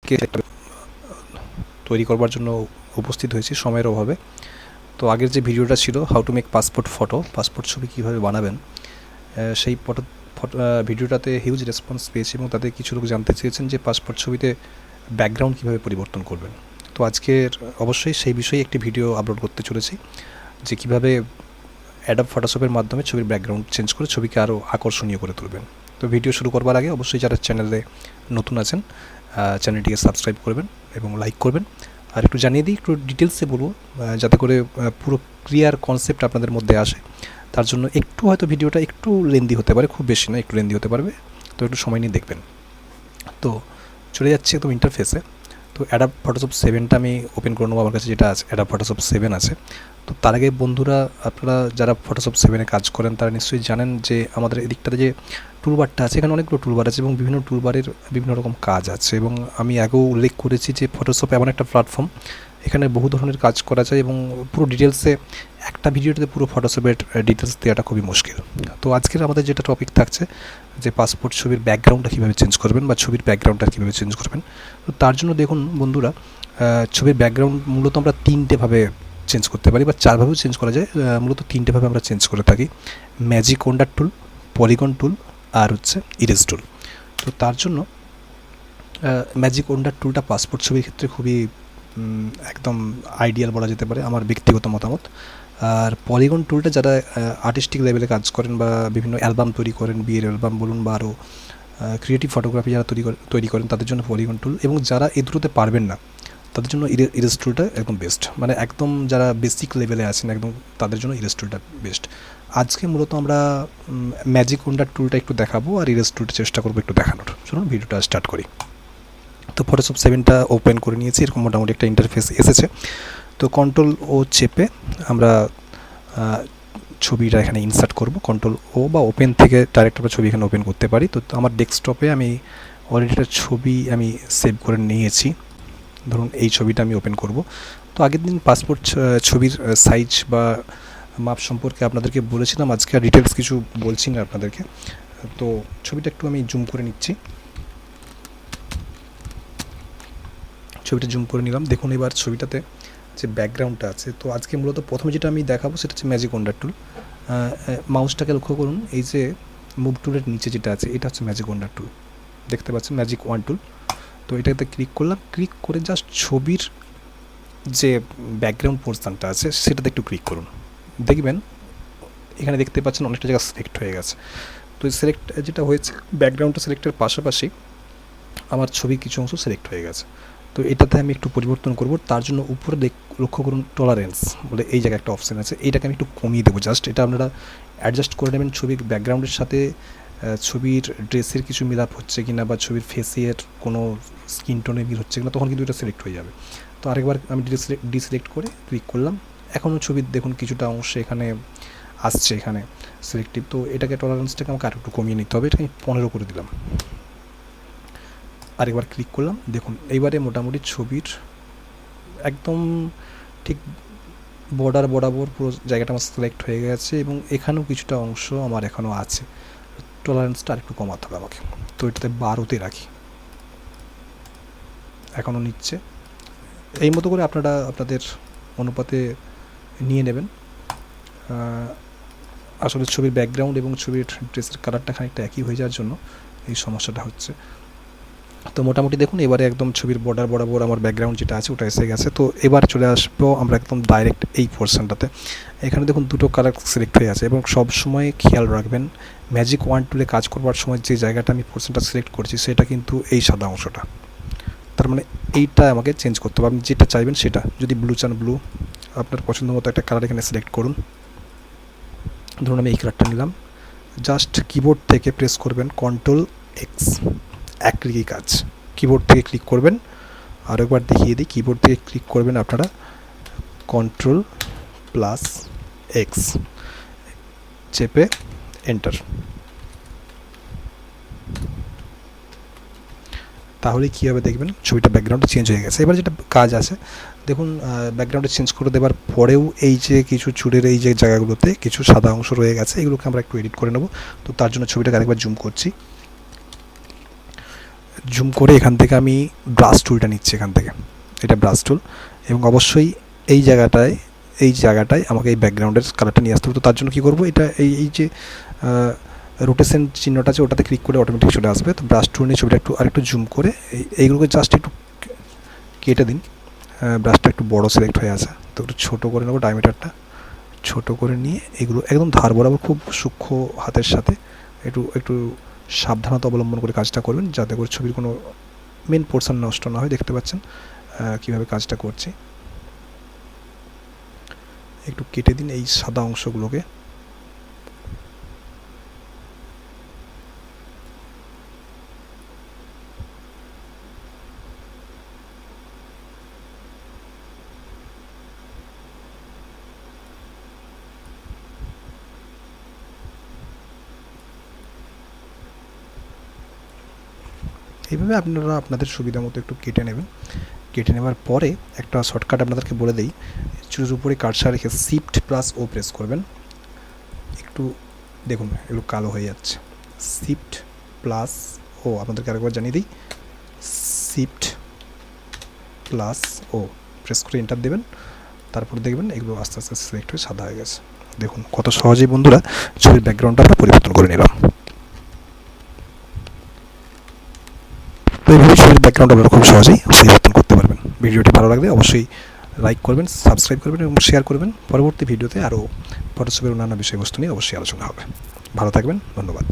আজকে তৈরি করবার জন্য উপস্থিত হয়েছি সময়ের অভাবে। তো আগের যে ভিডিওটা ছিল হাউ টু মেক পাসপোর্ট ছবি কীভাবে বানাবেন, সেই ভিডিওটাতে হিউজ রেসপন্স পেয়েছি এবং তাতে কিছু লোক জানতে চেয়েছেন যে পাসপোর্ট ছবিতে ব্যাকগ্রাউন্ড কীভাবে পরিবর্তন করবেন। তো আজকের অবশ্যই সেই বিষয়ে একটি ভিডিও আপলোড করতে চলেছি যে কীভাবে অ্যাডোব ফটোশপের মাধ্যমে ছবির ব্যাকগ্রাউন্ড চেঞ্জ করে ছবিকে আরও আকর্ষণীয় করে তুলবেন। তো ভিডিও শুরু করবার আগে অবশ্যই যারা চ্যানেলে নতুন আছেন চ্যানেলটিকে সাবস্ক্রাইব করবেন এবং লাইক করবেন। আর একটু জানিয়ে দিই, একটু ডিটেলসে বলবো যাতে করে পুরো ক্লিয়ার কনসেপ্ট আপনাদের মধ্যে আসে। তার জন্য একটু হয়তো ভিডিওটা একটু লেন্দি হতে পারে, খুব বেশি না, একটু লেন্দি হতে পারবে, তো একটু সময় নিয়ে দেখবেন। তো চলে যাচ্ছে একদম ইন্টারফেসে। তো অ্যাডোব ফটোশপ 7টা আমি ওপেন করে নেবো, আমার কাছে যেটা আছে অ্যাডোব ফটোশপ 7 আছে। তো তার আগে বন্ধুরা, আপনারা যারা ফটোশপ 7-এ কাজ করেন তারা নিশ্চয়ই জানেন যে আমাদের এদিকটাতে যে টুলবারটা আছে, এখানে অনেকগুলো টুলবার আছে এবং বিভিন্ন টুলবারের বিভিন্ন রকম কাজ আছে। এবং আমি আগেও উল্লেখ করেছি যে ফটোশপ এমন একটা প্ল্যাটফর্ম, এখানে বহু ধরনের কাজ করা যায় এবং পুরো ডিটেলসে একটা ভিডিওতে পুরো ফটোশপের ডিটেলস দেওয়াটা খুবই মুশকিল। তো আজকের আমাদের যেটা টপিক থাকছে যে পাসপোর্ট ছবির ব্যাকগ্রাউন্ডটা কীভাবে চেঞ্জ করবেন বা ছবির ব্যাকগ্রাউন্ডটা কীভাবে চেঞ্জ করবেন। তো তার জন্য দেখুন বন্ধুরা, ছবির ব্যাকগ্রাউন্ড মূলত আমরা তিনটেভাবে চেঞ্জ করতে পারি বা চারভাবেও চেঞ্জ করা যায়। মূলত তিনটেভাবে আমরা চেঞ্জ করে থাকি: ম্যাজিক ওয়ান্ডার টুল, পলিগন টুল আর হচ্ছে ইরেজ টুল। তো তার জন্য ম্যাজিক ওয়ান্ডার টুলটা পাসপোর্ট ছবির ক্ষেত্রে খুবই একদম আইডিয়াল বলা যেতে পারে, আমার ব্যক্তিগত মতামত। আর পলিগন টুলটা যারা আর্টিস্টিক লেভেলে কাজ করেন বা বিভিন্ন অ্যালবাম তৈরি করেন, বিয়ের অ্যালবাম বলুন বা আরও ক্রিয়েটিভ ফটোগ্রাফি যারা তৈরি করেন তাদের জন্য পলিগন টুল, এবং যারা এই দুটোতে পারবেন না তাদের জন্য ইরেজ টুলটা একদম বেস্ট। মানে একদম যারা বেসিক লেভেলে আছেন একদম তাদের জন্য ইরেজ টুলটা বেস্ট। আজকে মূলত আমরা ম্যাজিক ওয়ান্ডার টুলটা একটু দেখাবো আর ইরেজ টুলটা চেষ্টা করবো একটু দেখানোর। চলুন ভিডিওটা স্টার্ট করি। তো ফটোশপ 7টা ওপেন করে নিয়েছি, এরকম মোটামুটি একটা ইন্টারফেস এসেছে। তো কন্ট্রোল ও চেপে আমরা ছবিটা এখানে ইনসার্ট করব। কন্ট্রোল ও বা ওপেন থেকে ডাইরেক্ট আমরা ছবি এখানে ওপেন করতে পারি। তো আমার ডেস্কটপে আমি অলরেডি একটা ছবি আমি সেভ করে নিয়েছি। ধরুন এই ছবিটা আমি ওপেন করব। তো আগের দিন পাসপোর্ট ছবির সাইজ বা মাপ সম্পর্কে আপনাদেরকে বলেছিলাম, আজকে আর ডিটেলস কিছু বলছি না আপনাদেরকে। তো ছবিটা একটু আমি জুম করে নিচ্ছি। ছবিটা জুম করে নিলাম। দেখুন এবার ছবিটাতে যে ব্যাকগ্রাউন্ডটা আছে, তো আজকে মূলত প্রথমে যেটা আমি দেখাবো সেটা হচ্ছে ম্যাজিক ওয়ান্ডার টুল। মাউসটাকে লক্ষ্য করুন, এই যে মুভ টুলের নিচে যেটা আছে এটা হচ্ছে ম্যাজিক ওয়ান্ডার টুল, দেখতে পাচ্ছেন ম্যাজিক ওয়ান টুল। তো এটাতে ক্লিক করলাম, ক্লিক করে জাস্ট ছবির যে ব্যাকগ্রাউন্ড পোর্শনটা আছে সেটাতে একটু ক্লিক করুন। দেখবেন এখানে দেখতে পাচ্ছেন অনেকটা জায়গা সিলেক্ট হয়ে গেছে। তো সিলেক্ট যেটা হয়েছে, ব্যাকগ্রাউন্ডটা সিলেক্টের পাশাপাশি আমার ছবির কিছু অংশ সিলেক্ট হয়ে গেছে। তো এটাতে আমি একটু পরিবর্তন করব। তার জন্য উপরে লক্ষ্য করুন টলারেন্স বলে এই জায়গায় একটা অপশান আছে, এইটাকে আমি একটু কমিয়ে দেবো। জাস্ট এটা আপনারা অ্যাডজাস্ট করে নেবেন ছবির ব্যাকগ্রাউন্ডের সাথে ছবির ড্রেসের কিছু মিলাপ হচ্ছে কিনা বা ছবির ফেসের কোনো স্কিন টোনে মিল হচ্ছে কিনা, তখন কিন্তু এটা সিলেক্ট হয়ে যাবে। তো আরেকবার আমি ডিসিলেক্ট করে ক্লিক করলাম। এখনও ছবির দেখুন কিছুটা অংশ এখানে আসছে, এখানে সিলেক্টিভ। তো এটাকে টলারেন্সটাকে আমাকে আরেকটু কমিয়ে নিতে হবে, এটাকে আমি 15 করে দিলাম। আরেকবার ক্লিক করলাম। দেখুন এইবারে মোটামুটি ছবির একদম ঠিক বর্ডার বরাবর পুরো জায়গাটা আমার সিলেক্ট হয়ে গেছে এবং এখানেও কিছুটা অংশ আমার এখনও আছে। টলারেন্সটা আরেকটু কমাতে হবে আমাকে। তো এটাতে 12তে রাখি, এখনও নিচ্ছে। এই মতো করে আপনারা আপনাদের অনুপাতে নিয়ে নেবেন। আসলে ছবির ব্যাকগ্রাউন্ড এবং ছবির ড্রেসের কালারটা খানিকটা একই হয়ে যাওয়ার জন্য এই সমস্যাটা হচ্ছে। তো মোটামুটি দেখুন এবারে একদম ছবির বর্ডার বরাবর আমার ব্যাকগ্রাউন্ড যেটা আছে ওটা এসে গেছে। তো এবার চলে আসবো আমরা একদম ডাইরেক্ট এই পোর্শনটাতে। এখানে দেখুন দুটো কালার সিলেক্ট হয়ে আছে এবং সব সময় খেয়াল রাখবেন ম্যাজিক ওয়ান টুলে কাজ করবার সময় যে জায়গাটা আমি পোর্শনটা সিলেক্ট করছি সেটা কিন্তু এই সাদা অংশটা। তার মানে এইটা আমাকে চেঞ্জ করতে হবে। আপনি যেটা চাইবেন সেটা, যদি ব্লু চান ব্লু, আপনার পছন্দ মতো একটা কালার এখানে সিলেক্ট করুন। ধরুন আমি এই কালারটা নিলাম। জাস্ট কিবোর্ড থেকে প্রেস করবেন কন্ট্রোল এক্স, একই কাজ। কিবোর্ড থেকে ক্লিক করবেন, আর একবার দেখিয়ে দিই, কিবোর্ড থেকে ক্লিক করবেন আপনারা কন্ট্রোল প্লাস এক্স, চেপে এন্টার। তাহলে কী হবে দেখবেন ছবিটা ব্যাকগ্রাউন্ডটা চেঞ্জ হয়ে গেছে। এবার যেটা কাজ আছে দেখুন, ব্যাকগ্রাউন্ডে চেঞ্জ করে দেওয়ার পরেও এই যে কিছু চুলের এই যে জায়গাগুলোতে কিছু সাদা অংশ রয়ে গেছে, এগুলোকে আমরা একটু এডিট করে নেব। তো তার জন্য ছবিটাকে আরেকবার জুম করছি। জুম করে এখান থেকে আমি ব্রাশ টুলটা নিচ্ছি, এখান থেকে এটা ব্রাশ টুল, এবং অবশ্যই এই জায়গাটায় আমাকে এই ব্যাকগ্রাউন্ডের কালারটা নিয়ে আসতে হবে। তো তার জন্য কী করবো, এটা এই যে রোটেশন চিহ্নটা আছে ওটাতে ক্লিক করে অটোমেটিক চলে আসবে। তো ব্রাশ টুল নিয়ে ছবিটা আরেকটু জুম করে এইগুলোকে জাস্ট একটু কেটে দিন। ব্রাশটা একটু বড় সিলেক্ট হয়ে আছে, তো একটু ছোটো করে নেবো, ডায়ামিটারটা ছোটো করে নিয়ে এগুলো একদম ধার বরাবর খুব সূক্ষ্ম হাতের সাথে একটু সাবধানতা অবলম্বন করে কাজটা করবেন, যাতে করে ছবির কোনো মেন পোর্শন নষ্ট না হয়। দেখতে পাচ্ছেন কীভাবে কাজটা করছি। একটু কেটে দিন এই সাদা অংশগুলোকে। এইভাবে আপনারা আপনাদের সুবিধা মতো একটু কেটে নেবেন। কেটে নেওয়ার পরে একটা শর্টকাট আপনাদেরকে বলে দিই, চুলের উপরে কার্সার রেখে Shift+O প্রেস করবেন। একটু দেখুন এগুলো কালো হয়ে যাচ্ছে। Shift+O আপনাদেরকে আরেকবার জানিয়ে দিই, Shift+O প্রেস করে এন্টার দেবেন। তারপরে দেখবেন এগুলো আস্তে আস্তে সিলেক্ট হয়ে সাদা হয়ে গেছে। দেখুন কত সহজেই বন্ধুরা ছবির ব্যাকগ্রাউন্ডটা আমরা পরিবর্তন করে নিলাম। তো এইভাবে ছবির ব্যাকগ্রাউন্ড আপনারা খুব সহজেই পরিবর্তন করতে পারবেন। ভিডিওটি ভালো লাগলে অবশ্যই লাইক করবেন, সাবস্ক্রাইব করবেন এবং শেয়ার করবেন। পরবর্তী ভিডিওতে আরও ফটোশপের অন্যান্য বিষয়বস্তু নিয়ে অবশ্যই আলোচনা হবে। ভালো থাকবেন, ধন্যবাদ।